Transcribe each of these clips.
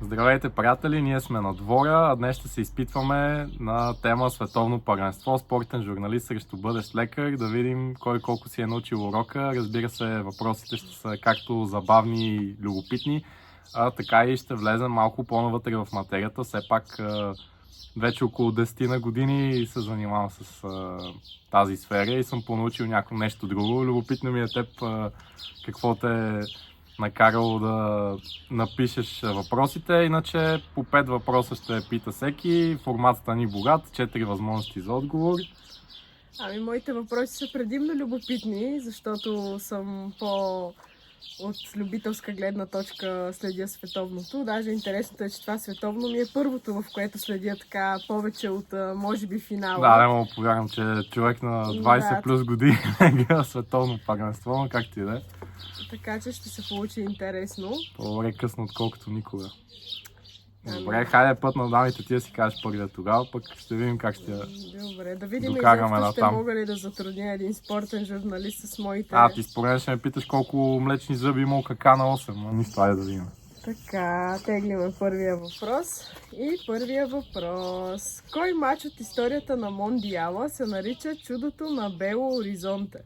Здравейте, приятели! Ние сме на двора, а днес ще се изпитваме на тема Световно първенство, спортен журналист срещу бъдещ лекар, да видим кой колко си е научил урока. Разбира се, въпросите ще са както забавни и любопитни, така и ще влезем малко по-навътре в материята. Все пак вече около 10 на години се занимавам с тази сфера и съм понаучил нещо друго. Любопитно ми е теб какво те накарало да напишеш въпросите, иначе по 5 въпроса ще пита всеки. Форматът ни богат, 4 възможности за отговор. Моите въпроси са предимно любопитни, защото съм от любителска гледна точка следя световното. Даже интересното е, че това световно ми е първото, в което следя така повече от, може би, финала. Да, не мога повярвам, че човек на 20 плюс години гледа световно първенство, но как ти да е. Така че ще се получи интересно. По-добре късно, отколкото никога. Добре, хайде път на дамите, ти да си кажеш първия тогава, пък ще видим как ще Добре, да видим докараме ще мога ли да затрудня един спортен журналист с моите... Ти според мен ще ме питаш колко млечни зъби имал кака на 8, но нищо, айде да видим. Така, теглиме първия въпрос. И първия въпрос. Кой мач от историята на Мондиала се нарича чудото на Бело Оризонте?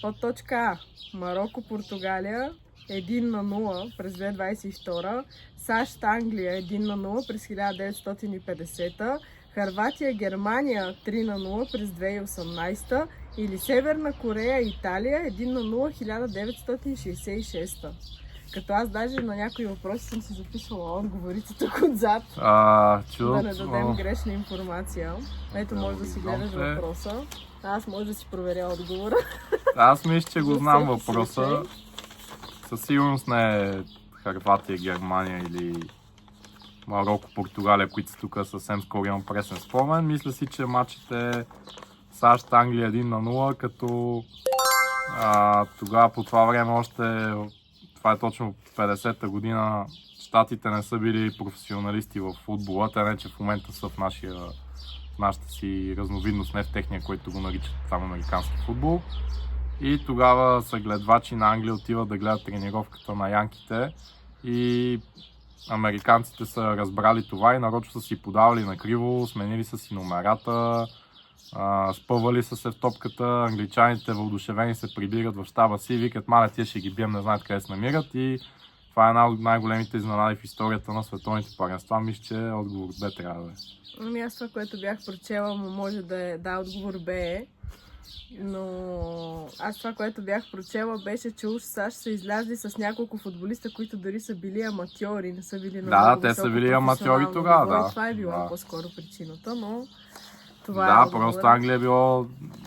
Подточка А. Марокко-Португалия 1-0 през 2022, САЩ-Англия 1-0 през 1950, Хърватия-Германия 3-0 през 2018 или Северна Корея-Италия 1-0 1966. Като аз даже на някои въпроси съм си записвала отговорите тук отзад, да не дадем грешна информация. Ето, може да си гледаш въпроса. Аз може да си проверя отговора. Аз мисля, че го знам въпроса. Със сигурност не е Хърватия, Германия или Марокко, Португалия, които са тук съвсем скоро, имам пресен спомен. Мисля си, че матчът е САЩ-Англия 1-0, като тогава по това време още, това е точно 50-та година, щатите не са били професионалисти в футбола, те не че в момента са в нашата си разновидност, не в техния, който го наричат там американски футбол. И тогава съгледвачи на Англия отиват да гледат тренировката на янките и американците са разбрали това и нарочно са си подавали накриво, сменили са си номерата, спъвали са се в топката, англичаните въодушевени се прибират в щаба си и викат: "Маля, тия ще ги бием, не знаят къде се намират", и това е една от най-големите изненади в историята на световните първенства. Мисля, че отговор Б трябва да е. Аз това, което бях прочела, може да е отговор Б е. Но аз това, което бях прочела, беше, че уж САЩ са излязли с няколко футболиста, които дори са били аматьори, не са били на много те са били аматьори тогава, Това е била по-скоро причината, но това е просто Англия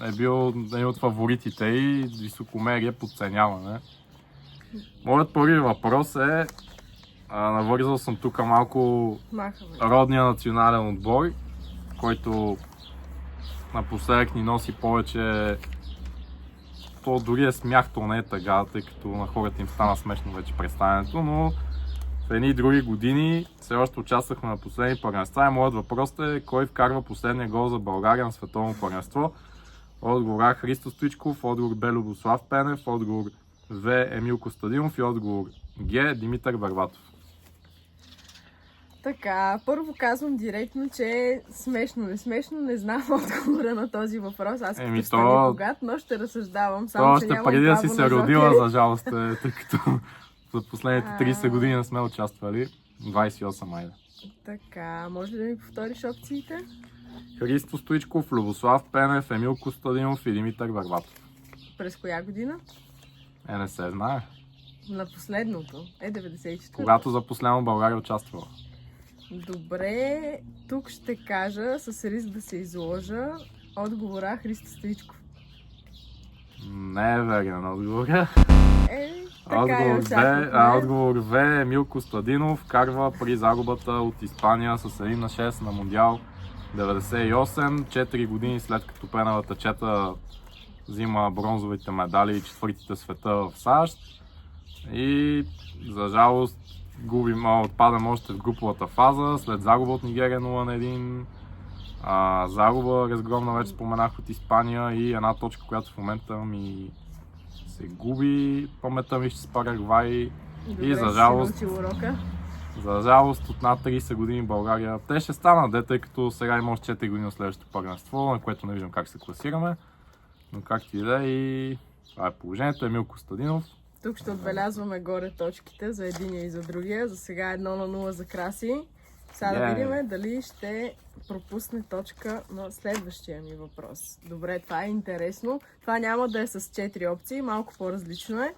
е бил един от фаворитите и високомерие, подценяване. Моят първи въпрос е, навързал съм тук малко родния национален отбор, който напоследък ни носи повече, то дори е смях, то не е тъга, тъй като на хората им стана смешно вече представянето, но в едни други години все още участвахме на последни първенства и моят въпрос е: кой вкарва последния гол за България на световно първенство? Отговор А: Христо Стоичков, отговор Б: Любослав Пенев, отговор В: Емил Костадинов и отговор Г: Димитър Върватов. Така, първо казвам директно, че е смешно, не знам отговора на този въпрос. Аз като стане богат, но ще разсъждавам. Само че нямам преди да си се родила, за жалост, тъй като за последните 30 години не сме участвали. 28, айде. Така, може ли да ми повториш опциите? Христо Стоичков, Любослав Пенев, Емил Костадинов и Димитър Върватов. През коя година? Не се знае. На последното. 94. Когато за последно България участвала. Добре, тук ще кажа, с риск да се изложа, отговора Христо Стоичков. Не е верен отговор. Отговор В: Емил Костадинов карва при загубата от Испания с 1-6 на Мондиал 98, 4 години след като пеналата чета взима бронзовите медали и четвъртите света в САЩ. И за жалост отпадаме още в груповата фаза, след загуба от Нигерия 0-1, загуба разгромна, вече споменах, от Испания и една точка, която в момента ми се губи, паметта ми ще с Парагвай. Добре, и за жалост За жалост от над 30 години в България те ще станат, тъй като сега има още 4 години от следващото първенство, на което не виждам как се класираме. Но както и да е, и това е положението. Емил Костадинов. Тук ще отбелязваме горе точките за единия и за другия. За сега 1-0 за Краси. Сега да видим дали ще пропусне точка на следващия ми въпрос. Добре, това е интересно. Това няма да е с 4 опции, малко по-различно е.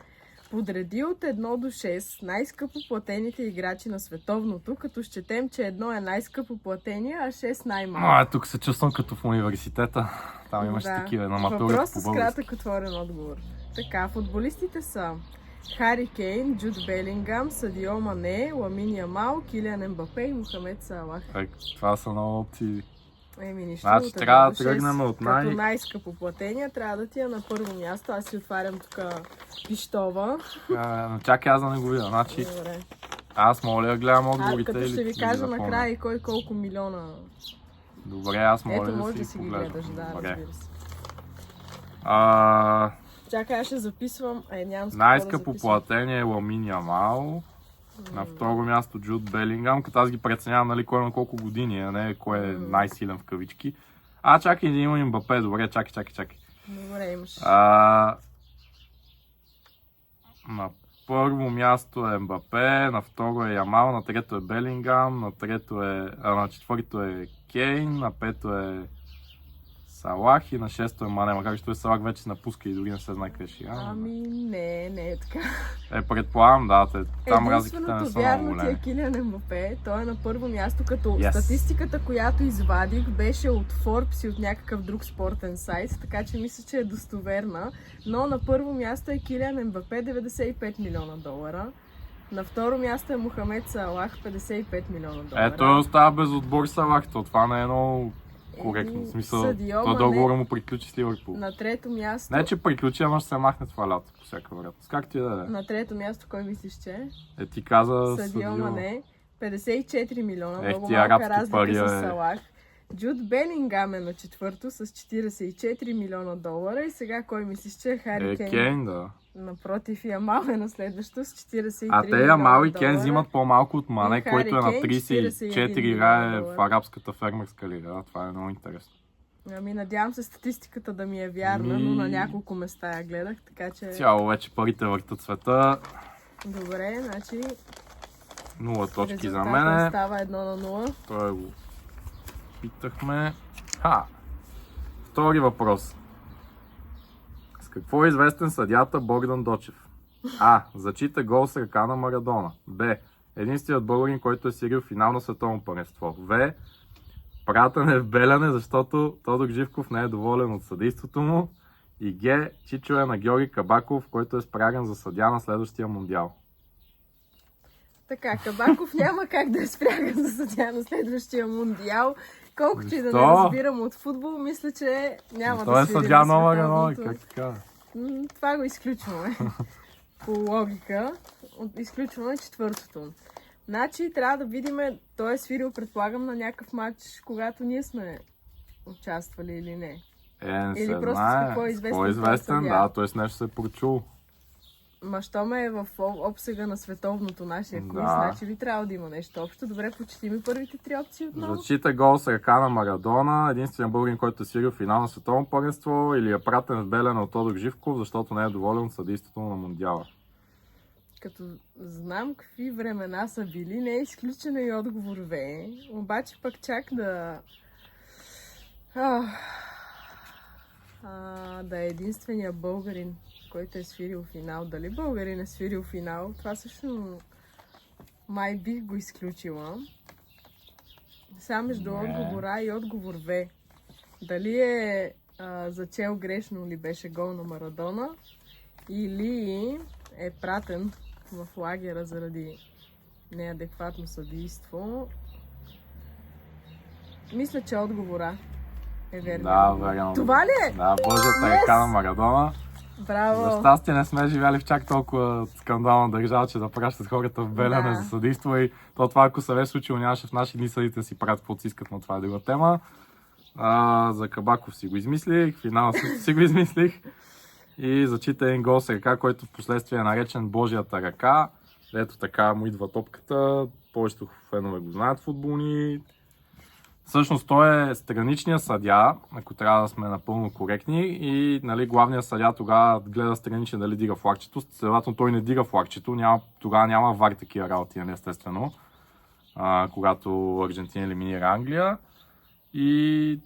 Подреди от 1 до 6 най-скъпо платените играчи на световното, като счетем, че 1 е най-скъпо платения, а 6 най-малко. Тук се чувствам като в университета. Там имаше такива на матурите. Въпрос с кратък отворен отговор. Така, футболистите са Хари Кейн, Джуд Белингам, Садио Мане, Ламин Ямал, Килиан Мбапе и Мохамед Салах. Това са много опции. Нищо. Значи трябва да тръгнем от като най-скъпо платения, трябва да ти е на първо място. Аз си отварям тук пищова. Чакай, аз да не го видя. Значи, добре. Аз моля да гледам отговорите. Като ще ви кажа накрая и кой колко милиона. Добре, аз моля може да си ги гледаш, да, разбира се. Чакай, аз ще записвам. Нямам най-скъпо платение е Ламин Ямал. На второ място Джуд Белингам, като аз ги преценявам, нали, кой на колко години, а не кой е най-силен в кавички. Чакай да има Мбапе, добре, чакай. Добре, имаш. На първо място е Мбапе, на второ е Ямал, на трето е Белингам, на четвърто е Кейн, на пето е Салах и на шесто е Мане, макар че той Салах вече се напуска и дори не се знае къде ще играе. Не е така. Предполагам, там разликите не са много големи. Единственото вярно ти е Килиан Мбапе, той е на първо място, като статистиката, която извадих, беше от Forbes и от някакъв друг спортен сайт, така че мисля, че е достоверна, но на първо място е Килиан Мбапе, 95 милиона долара. На второ място е Мохамед Салах, 55 милиона долара. Той остава без отбор Салах, това не е много коректно. В смисъл, той договора му приключи с Ливърпул. На трето място... Не, че приключи, ама ще се махне това лято, по всяка вероятност. Как ти да е? На трето място, кой мислиш, че е? Ти каза Садио Мане, 54 милиона, много малка разлика с Салах. Джуд Белингам е на четвърто с 44 милиона долара и сега кой мислиш, че е Хари Кейн? Кейн, да. Напротив, Ямал е на следващо с 43 милиона долара. Ямал и Кейн взимат по-малко от Мане, който е на 34 играе в арабската фермерска лига. Това е много интересно. Надявам се статистиката да ми е вярна, но на няколко места я гледах, така че... Цяло вече парите въртат света. Добре, значи... 0 точки за мене. Става 1-0. Това го питахме. Втори въпрос. С какво е известен съдията Богдан Дочев? Зачита гол с ръка на Марадона. Б. Единственият българин, който е сирил финал на световно първенство. В. Пратен е в Беляне, защото Тодор Живков не е доволен от съдейството му. И Г. Чичо е на Георги Кабаков, който е спряган за съдия на следващия мундиал. Така, Кабаков няма как да е спряган за съдия на следващия мундиал. Колкото и да не разбирам от футбол, мисля, че няма да свири. Той е съдия номер 1, как така? Това го изключваме. По логика. Изключваме четвъртото. Значи трябва да видим, той е свирил, предполагам, на някакъв матч, когато ние сме участвали или не. Не или се просто знае. с какво е известен. Той с нещо се е прочул. Що ме е в обсега на световното нашия курс, значи би трябва да има нещо общо. Добре, почти ми първите три опции отново. Зачита гол с ръка на Марадона, единственият българин, който е свирил финал на световно първенство, или е пратен в Беляне от Тодор Живков, защото не е доволен от съдейството на мундиала. Като знам какви времена са били, не е изключено и отговор В. Обаче пък чак да... да е единствения българин, който е свирил финал. Дали българин е свирил финал? Това също май бих го изключила. Сега между отговор А и отговор В. Дали е зачел грешно ли беше гол на Марадона, или е пратен в лагера заради неадекватно съдийство. Мисля, че отговора е верен. Да, верно. Това ли е? Да, Божията ръка на Марадона. Браво! За щастие не сме живяли в чак толкова скандална държава, че да пращат хората в Беляне за съдейство и това, ако се бе случило, нямаше в наши дни съдите си правят каквото си искат, но това е друга тема. За Кабаков си го измислих, финала си го измислих и зачита един гол с ръка, който в последствие е наречен Божията ръка. Ето така му идва топката. повечето фенове го знаят футболни. Всъщност той е страничният съдия, ако трябва да сме напълно коректни, и нали, главният съдия тогава гледа страничен дали дига флагчето, следователно той не дига флагчето, тогава няма вар такива работи, естествено, когато Аржентина елиминира Англия. И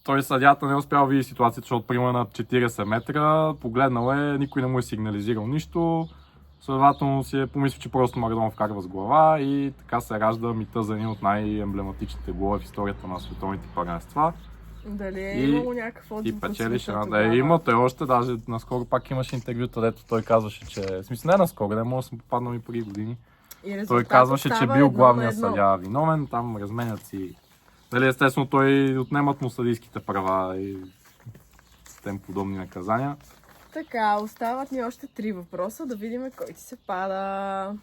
той съдията не е успял да види ситуацията, защото приема на 40 метра, погледнал е, никой не му е сигнализирал нищо. Следователно си е помислил, че просто Марадона вкарва с глава и така се ражда мита за един от най-емблематичните голове в историята на световните първенства. Дали е имало някакъв отзвук? И печелиш има, той още даже наскоро пак имаше интервюта, дето той казваше, че... В смисъл не наскоро, не може да съм попаднал и преди години. Той казваше, че бил главният съдия виновен, там разменят си... Дали естествено той отнемат му съдийските права и тем подобни наказания. Така, остават ни още 3 въпроса, да видим кой ти се пада.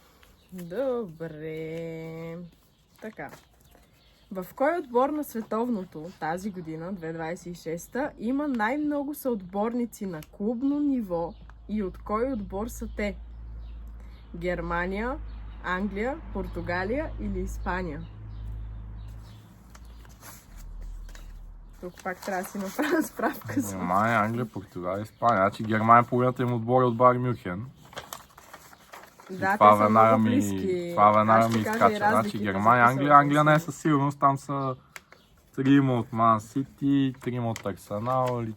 Добре. Така. В кой отбор на световното тази година, 2026, има най-много съотборници на клубно ниво и от кой отбор са те? Германия, Англия, Португалия или Испания? Тук пак трябва да си направя справка. Германия, Англия, Португалия, Испания. Значи Германия половината им отбор е от Байер Мюнхен. Да, те са много близки. Това веднага ми изкача. Значи Германия, Англия не е със сигурност. Там са 3 от Ман Сити, 3 от Арсенал или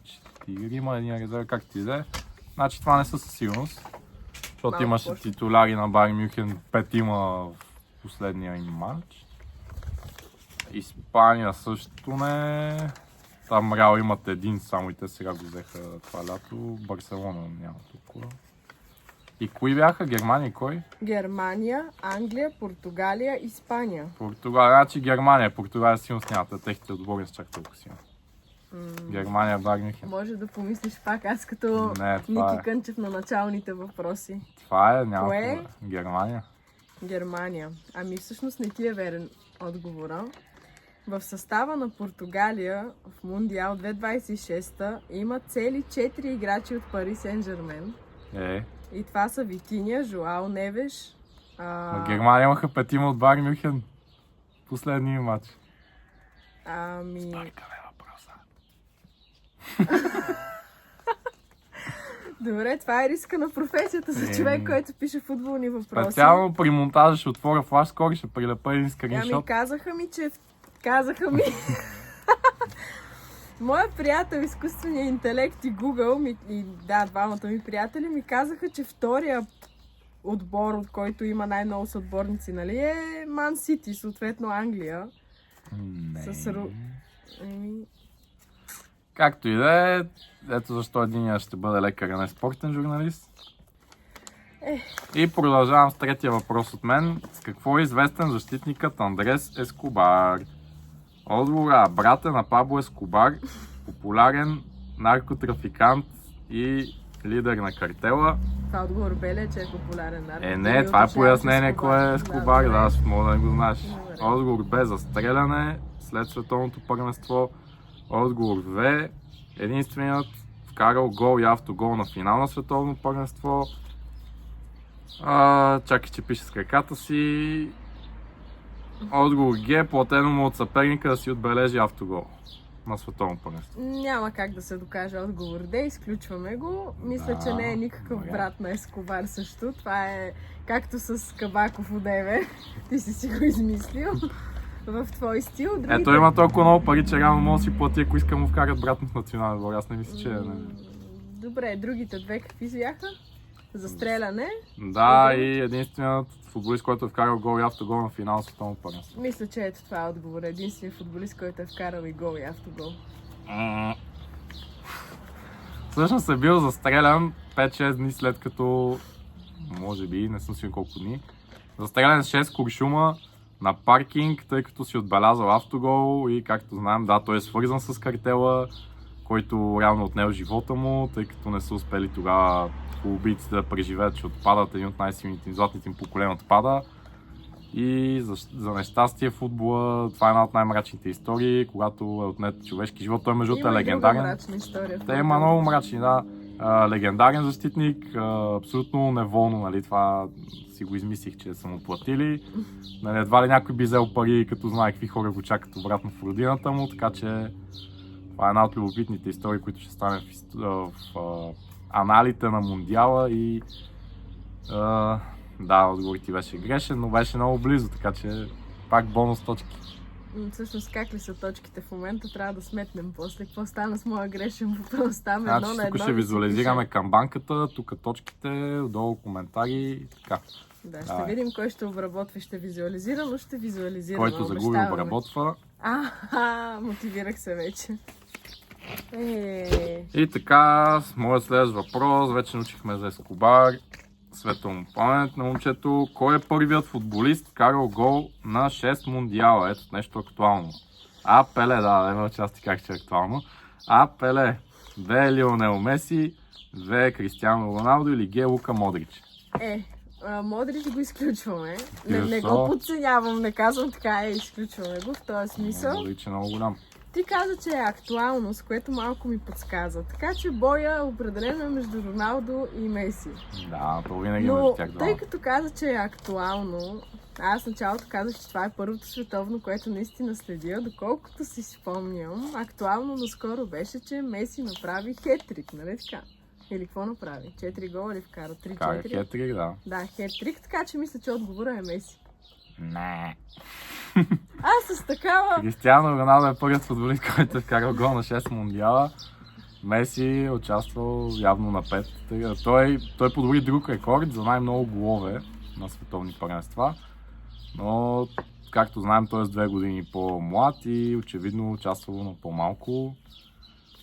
4, един резерв, как ти иде. Значи това не са със сигурност. Защото имаше титуляри на Байер Мюнхен, 5 в последния им матч. Испания също не. Там Реал имат един, само и те сега го взеха това лято. Барселона няма толкова. И кои бяха? Германия и кой? Германия, Англия, Португалия, Испания. Португалия, значи Германия. Португалия силно смята. Техните отбори са чак толкова силно. Германия, Байер Мюнхен. Може да помислиш пак, аз като Ники Кънчев на началните въпроси. Това е, няма кое? Германия. Германия. Ами всъщност не ти е верен отговора. В състава на Португалия в Мундиал 2026 има цели 4 играчи от Пари Сен-Жермен. И това са Витиня, Жоао Невеш. В Германия имаха 5 от Байер Мюнхен. Последния матч. Стойка е въпроса. Добре, това е риска на професията за човек, който пише футболни въпроси. Специално при монтажа ще отворя флашскор и ще прилепа един скриншот. Ами казаха ми, моя приятел, изкуственият интелект и Google, двамата ми приятели ми казаха, че втория отбор, от който има най-много съотборници, нали, е Ман Сити, съответно Англия. Както и да е, ето защо единия ще бъде лекар, а не спортен журналист. И продължавам с третия въпрос от мен. С какво е известен защитникът Андрес Ескобар? Отговор А. Брат е на Пабло Ескобар, популярен наркотрафикант и лидер на картела. Това отговор беле, че е популярен наркотрафикант. Не, това е пояснение кой е Ескобар, да, аз мога да не го знаеш. Отговор Б. Застреляне след световното първенство. Отговор В. Единственият вкарал гол и автогол на финал на световно първенство. Чакай, че пише с краката си. Отговор Г. Платено му от съперника да си отбележи автогол на световно първенство. Няма как да се докаже отговор Д. Изключваме го. Мисля, че не е никакъв брат на Ескобар също. Това е както с Кабаков одеве. Ти си го измислил. В твой стил. Ето има толкова много пари, че реално мога да си плати, ако искам му вкарат брат в национален отбор. Аз не мисля, че Добре, другите две какви бяха? Застреляне. Да, и единственият футболист, който е вкарал гол и автогол на финал на световно първенство. Мисля, че ето това е отговор. Единственият футболист, който е вкарал и гол и автогол. Всъщност е бил застрелян 5-6 дни след като, може би, не съм сигурен колко дни, застрелян с 6 куршума на паркинг, тъй като си отбелязал автогол и както знаем, да, той е свързан с картела, който реално отнел живота му, тъй като не са успели тогава убийците да преживеят, че отпадат, един от най-силните златните им поколения отпада. И за нещастие футбола, това е една от най-мрачните истории, когато е отнет човешки живот. Той между е легендарен. Има мрачна история. Те има много мрачни, да. Легендарен защитник, абсолютно неволно, нали, това си го измислих, че са му платили. Нали, едва ли някой би взел пари, като знае какви хора го чакат обратно в родината му, така че това е една от любопитните истории, които ще стане в аналите на Мундиала и да, отговорът ти беше грешен, но беше много близо, така че пак бонус точки. Всъщност как ли са точките в момента, трябва да сметнем после. Какво стана с моя грешен въпрос? Там едно Значи, на едно. тук ще визуализираме камбанката, тук точките, отдолу коментари и така. Да, ще видим кой ще обработва и ще визуализира, но ще визуализира. Който загуби обработва. Мотивирах се вече. И така, с моят следващ въпрос, вече научихме за Ескобар. Светла му памет на момчето. Кой е първият футболист, карал гол на 6 мундиала? Ето нещо актуално. А, Пеле, да, има части как ще е актуално. А, Пеле. В. Лионел Меси. В. Кристиано Роналдо или Г. Лука Модрич? Модрич го изключваме. Не го подценявам, не казвам така, изключваме го в този смисъл. Модрич е много голям. Ти каза, че е актуално, с което малко ми подсказа. Така че боя определено е между Роналдо и Меси. Да, то винаги е между тях двамата. Тъй като каза, че е актуално, аз началото казах, че това е първото световно, което наистина следя. Доколкото си спомням, актуално наскоро беше, че Меси направи хет-трик, нали така? Или какво направи? 4 гола ли вкара? 3-4? Кара хет-трик, да. Да, хет-трик, така че мисля, че отговорът е Меси. Не. Аз с такава... Кристиано Роналдо е първият футболист, който е вкарал гол на 6 мундиала. Меси е участвал явно на 5. Той подобри друг рекорд за най-много голове на световни първенства. Но, както знаем, той е с 2 години по-млад и очевидно участвал на по-малко.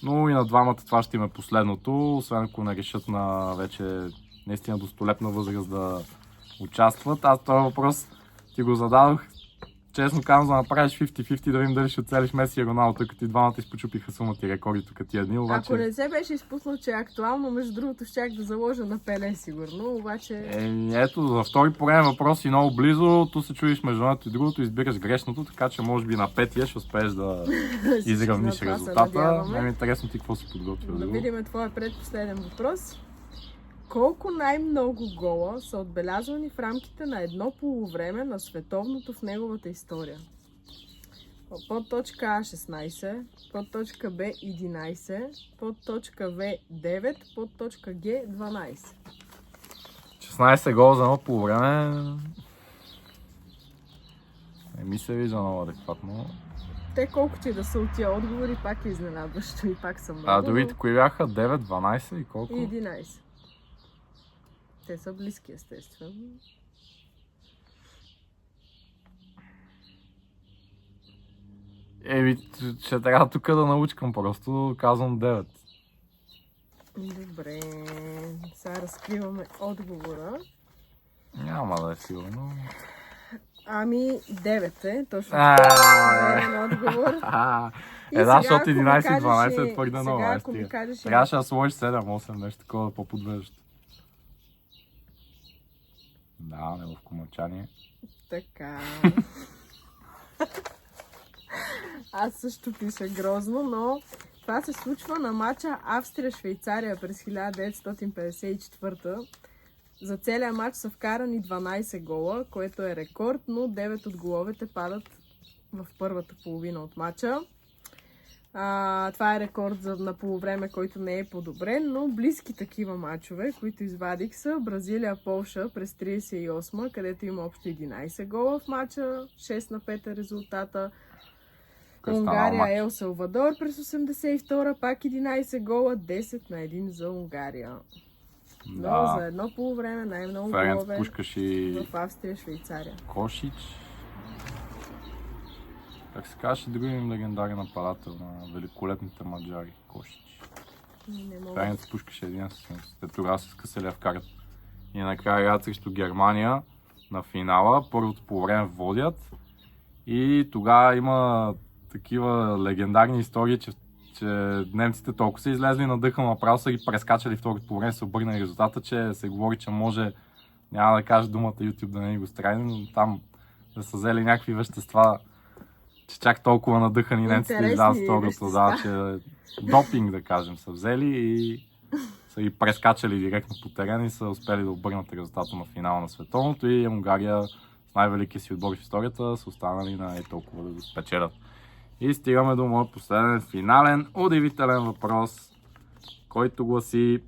Но и на двамата това ще им е последното, освен ако не решат на вече наистина до столетна възраст да участват. Аз този въпрос ти го зададох, честно казвам, да направиш 50-50, да видим дали ще оцелиш Меси и Роналдо, тъй като и двамата изпочупиха сумата и рекорди тук тия дни. Обаче... Ако не се беше изпуснал, че е актуално, между другото щях да заложа на Пеле сигурно, обаче... Ето, за втори пореден въпрос и много близо, tu се чудиш между едното и другото, избираш грешното, така че може би на петия ще успееш да изравниш резултата. Не ми е интересно ти какво си подготвил. Да видим твоя предпоследен въпрос. Колко най-много гола са отбелязвани в рамките на едно полувреме на световното в неговата история? Подточка А 16, подточка Б 11, подточка В 9, подточка Г 12. 16 гола за едно полувреме. Не ми се вижда много адекватно. Те колкото и да са от тия отговори, пак е изненадващо и пак са много. Другите кои бяха? 9, 12 и колко? И 11. Те са близки, естествено. Ще трябва тук да научкам просто, казвам 9. Добре, сега разкриваме отговора. Няма да е сигурно. 9 е, точно така. Отговор. Защото 11 и 12 е твърде много. Трябваше да сложиш 7-8, нещо такова по-подвеждащо. Да, неловко мълчание. Така. Аз също пиша грозно, но това се случва на матча Австрия-Швейцария през 1954. За целия матч са вкарани 12 гола, което е рекорд, но 9 от головете падат в първата половина от матча. Това е рекорд на полувреме, който не е подобрен, но близки такива матчове, които извадих са Бразилия-Полша през 1938, където има общо 11 гола в матча, 6 на 5 е резултата. Унгария Ел Салвадор през 1982, пак 11 гола, 10 на 1 за Унгария. Но за едно полувреме най-много голове в Австрия, Швейцария. Кошич. Как се казваше другим легендарен нападател на великолепните маджари? Кошич. Ференц пушкаше един със. Те тогава се скъсали вкарат. И накрая играят срещу Германия на финала. Първото полувреме водят. И тогава има такива легендарни истории, че немците толкова са излезли на дъха, направо са ги прескачали второто полувреме, се обърнали резултата, че се говори, че може, няма да кажа думата YouTube да не ни го страни, но там да са взели някакви вещества, че чак толкова надъхани немците излязат второто, да, че допинг, да кажем, са взели и са и прескачали директно по терена и са успели да обърнат резултата на финала на световното и Унгария с най-великия си отбор в историята са останали на толкова да го спечелят. И стигаме до моят последен финален, удивителен въпрос, който гласи: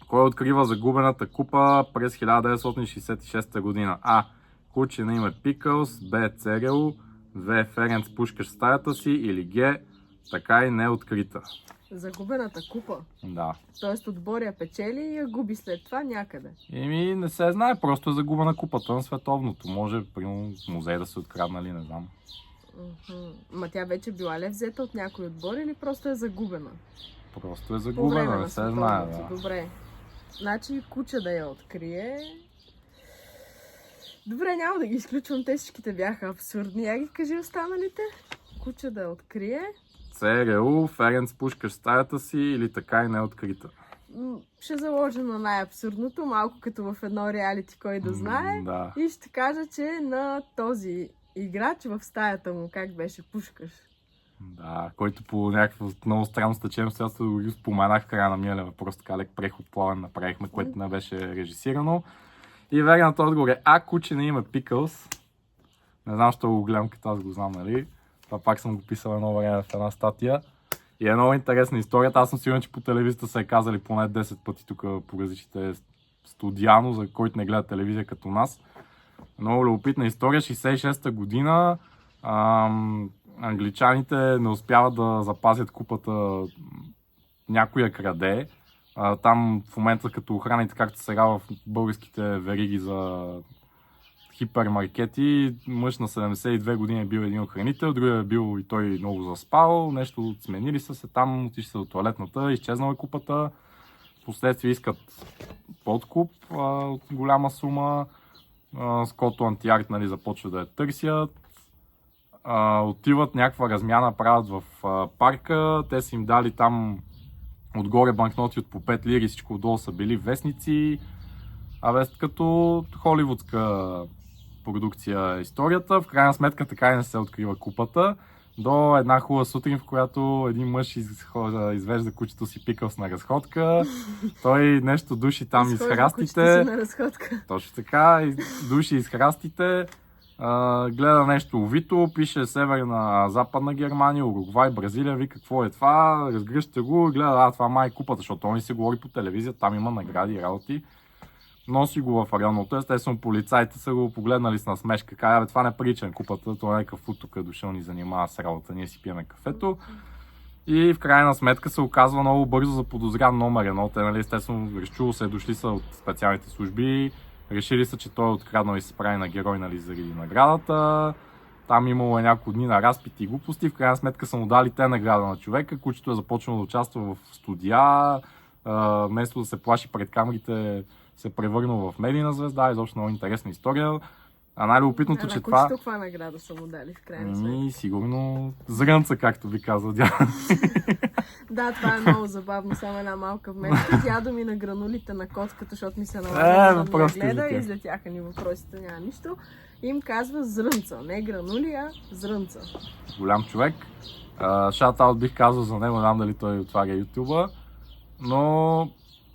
кой открива загубената купа през 1966 година? А. Куче на име Пикълс, Б. ЦРУ, В. Ференц пушкаш стаята си или Г. Така и не е открита. Загубената купа? Да. Тоест отбор я печели и я губи след това някъде? Не се знае, просто е загубена купата на световното. Може, примерно, в музей да се откраднали, не знам. Ма тя вече била ли взета от някой отбор или просто е загубена? Просто е загубена, не се знае. Да. Добре. Значи куче да я открие. Добре, няма да ги изключвам, те всичките бяха абсурдни. Я ги кажи останалите. Куче да я открие. ЦРУ, Ференц пушкаш стаята си или така и не е открита. Ще заложа на най-абсурдното, малко като в едно реалити, кой да знае. Да. И ще кажа, че на този играч в стаята му, как беше, пушкаш. Да, който по някакво много странно стечение обстоятелство го споменах в края на миналия въпрос, така лек преход плавен направихме, което не беше режисирано. И верният отговор е А. Куче на име Пикълс. Не знам, защо го гледам, като аз го знам, нали? Това пак съм го писал едно време в една статия. И е много интересна историята. Аз съм сигурен, че по телевизията са е казали поне 10 пъти тук по различните студиано, за който не гледа телевизия като нас. Много любопитна история. 66-та година англичаните не успяват да запазят купата, някой я краде. Там в момента като охраните, както сега в българските вериги за хипермаркети, мъж на 72 години е бил един охранител, другия е бил и той много заспал, нещо сменили са се там, отишли се до тоалетната, изчезнала е купата, впоследствие искат подкуп от голяма сума, Скотланд Ярд, нали, започва да я търсят. Отиват, някаква размяна правят в парка, те са им дали там отгоре банкноти от по 5 лири, всичко отдолу са били вестници, като холивудска продукция историята. В крайна сметка така и не се открива купата, до една хубава сутрин, в която един мъж извежда кучето си Пикълс на разходка, той нещо души там из храстите. Точно така, души из храстите. Гледа нещо увито, пише Северна, Западна Германия, Уругвай, Бразилия, вика какво е това, разгръща го и гледа, това май е купата, защото он и се говори по телевизия, там има награди и работи. Носи го в районното, естествено полицайите са го погледнали с насмешка, казва, това не прилича на купата, това е някакъв фут, тук е дошъл ни занимава с работа, ние си пиеме кафето. И в крайна сметка се оказва много бързо заподозрян номер едно, те, нали, естествено, разчуло се, дошли са от специалните служби. Решили са, че той е откраднал и се прави на герой, нали, заради наградата. Там имало няколко дни на разпити и глупости. В крайна сметка са му дали те награда на човека. Кучето е започнало да участва в студия. Вместо да се плаши пред камерите, се превърнал в медийна звезда. Изобщо много интересна история. А най-любопитното, че това... Кучето каква награда са му дали в крайна сметка? Сигурно зрънца, както би казал дядо. Да, това е много забавно, само една малка вметка. Дядо ми на гранулите на котката, защото ми се налага да гледа и излетяха ни въпросите, няма нищо. Им казва зрънца, не гранули, а зрънца. Голям човек. Шаут-аут бих казал за него, не знам дали той отваря ютуба, но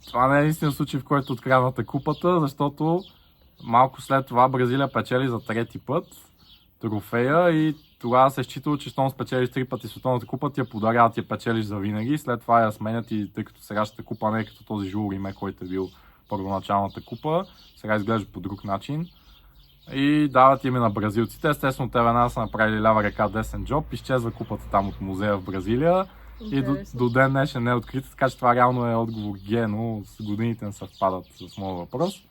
това не е единствен случай, в който открадната купата, защото малко след това Бразилия печели за трети път трофея и тогава се е считало, че щом спечелиш 3 пъти световната купа, ти я подаряват, ти я печелиш за винаги. След това я сменят и тъй като сегашната купа не е като този Жул Риме, който е бил първоначалната купа, сега изглежда по друг начин. И дават име на бразилците. Естествено, те веднага са направили лява ръка десен джоб, изчезва купата там от музея в Бразилия. И до ден днешен не е открита, така че това реално е отговор Г, но с годините не съвпадат с моят въпрос.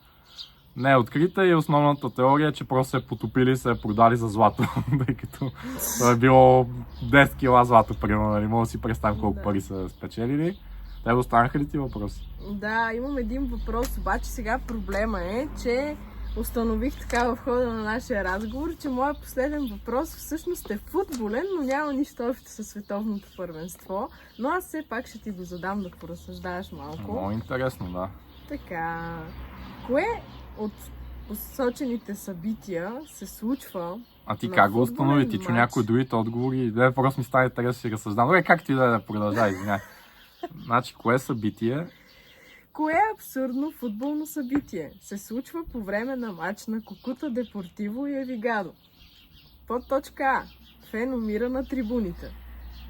Не е открита и основната теория е, че просто се е потопили и се е продали за злато, тъй като това е било 10 кила злато, примерно, нали? Мога да си представим колко пари са спечелили. Те останаха ли ти въпроси? Да, имам един въпрос, обаче сега проблема е, че установих така в хода на нашия разговор, че моят последен въпрос всъщност е футболен, но няма нищо общо със световното първенство. Но аз все пак ще ти го задам да поразсъждаваш малко. Много интересно, да. Така, кое от посочените събития се случва? А ти как го установи? Ти чу някои другите отговори? Да, просто ми стане интересно да си разсъждам. Добре, как ти да продължа, извиняй. Значи, кое събитие Кое абсурдно футболно събитие се случва по време на матч на Кукута Депортиво и Евигадо? Подточка А. Фен умира на трибуните.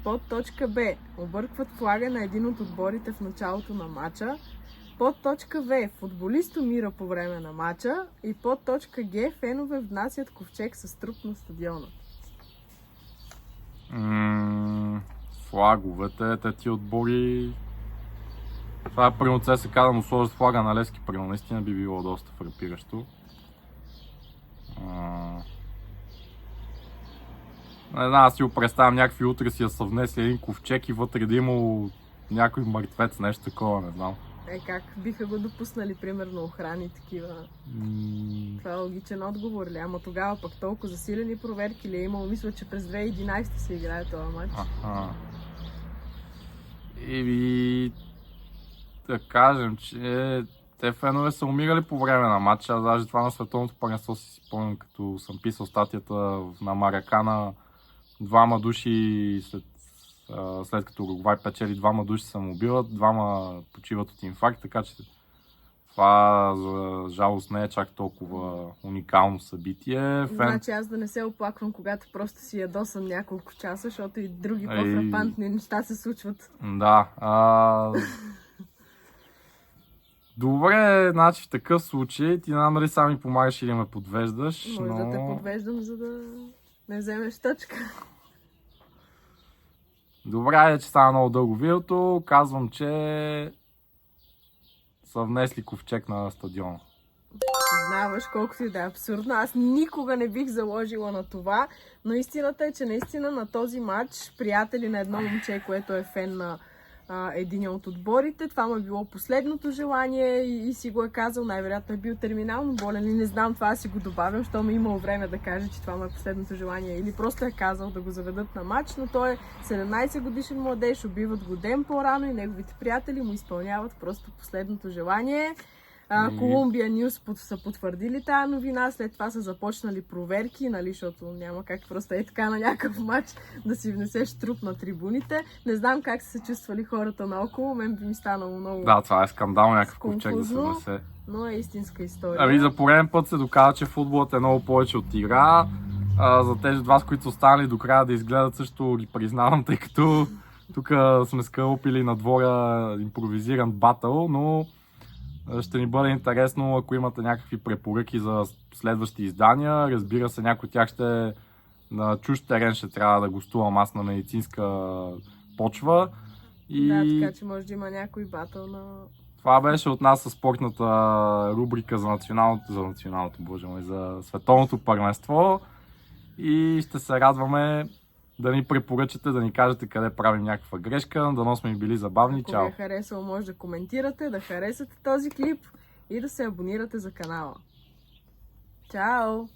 Подточка Б. Объркват флага на един от отборите в началото на матча. Подточка В. Футболист умира по време на матча. И подточка Г. Фенове внасят ковчег с труп на стадиона. Флаговете, тези отбори... Това е примерно ЦСКА да му сложат флага на Левски, примерно наистина би било доста фрапиращо. Не знам, аз си го представям някакви утре си да са внесли един ковчег и вътре да има някой мъртвец, нещо такова, не знам. Как биха го допуснали, примерно, охрани такива? Това е логичен отговор ли? Ама тогава пък толкова засилени проверки ли е имало? Мисля, че през 2011 се играе този матч. И да кажем, че те фенове са умирали по време на матча. Аз даже това на световното първенство си спомням, като съм писал статията на Маракана. Двама души след като Уругвай печели, двама души се убиват, двама почиват от инфаркт, така че това за жалост не е чак толкова уникално събитие. Значи аз да не се оплаквам, когато просто си ядосам няколко часа, защото и други по-фрапантни неща се случват. Да. Добре, значи в такъв случай ти знам дали сами помагаш или ме подвеждаш. Може да те подвеждам, за да не вземеш точка. Добре, че стана много дълго видеото. Казвам, че са внесли ковчег на стадиона. Знаваш колкото и да е абсурдно. Аз никога не бих заложила на това, но истината е, че наистина на този матч приятели на едно момче, което е фен на един от отборите, това му е било последното желание и си го е казал, най-вероятно е бил терминално болен и не знам, това си го добавям, защото ми е имал време да каже, че това му е последното желание или просто е казал да го заведат на матч, но той е 17 годишен младеж, убиват го ден по-рано и неговите приятели му изпълняват просто последното желание. Колумбия Нюс са потвърдили тази новина, след това са започнали проверки, нали, защото няма как просто е така на някакъв матч да си внесеш труп на трибуните. Не знам как са се чувствали хората наоколо, мен би ми станало много. Да, това е скандал, някакъв ковчег да се внесе. Но е истинска история. За пореден път се доказва, че футболът е много повече от игра. За тези от вас, които са останали до края да изгледат, също ги признавам, тъй като тук сме скълпили на двора импровизиран батъл, но ще ни бъде интересно, ако имате някакви препоръки за следващи издания. Разбира се, някой от тях ще на чужд терен ще трябва да гостувам аз на медицинска почва. Да, така че може да има някой батъл на... Това беше от нас със спортната рубрика за за световното първенство. И ще се радваме да ни препоръчате, да ни кажете къде правим някаква грешка. Дано сме били забавни. Ако Чао! ви е харесало, може да коментирате, да харесате този клип и да се абонирате за канала. Чао!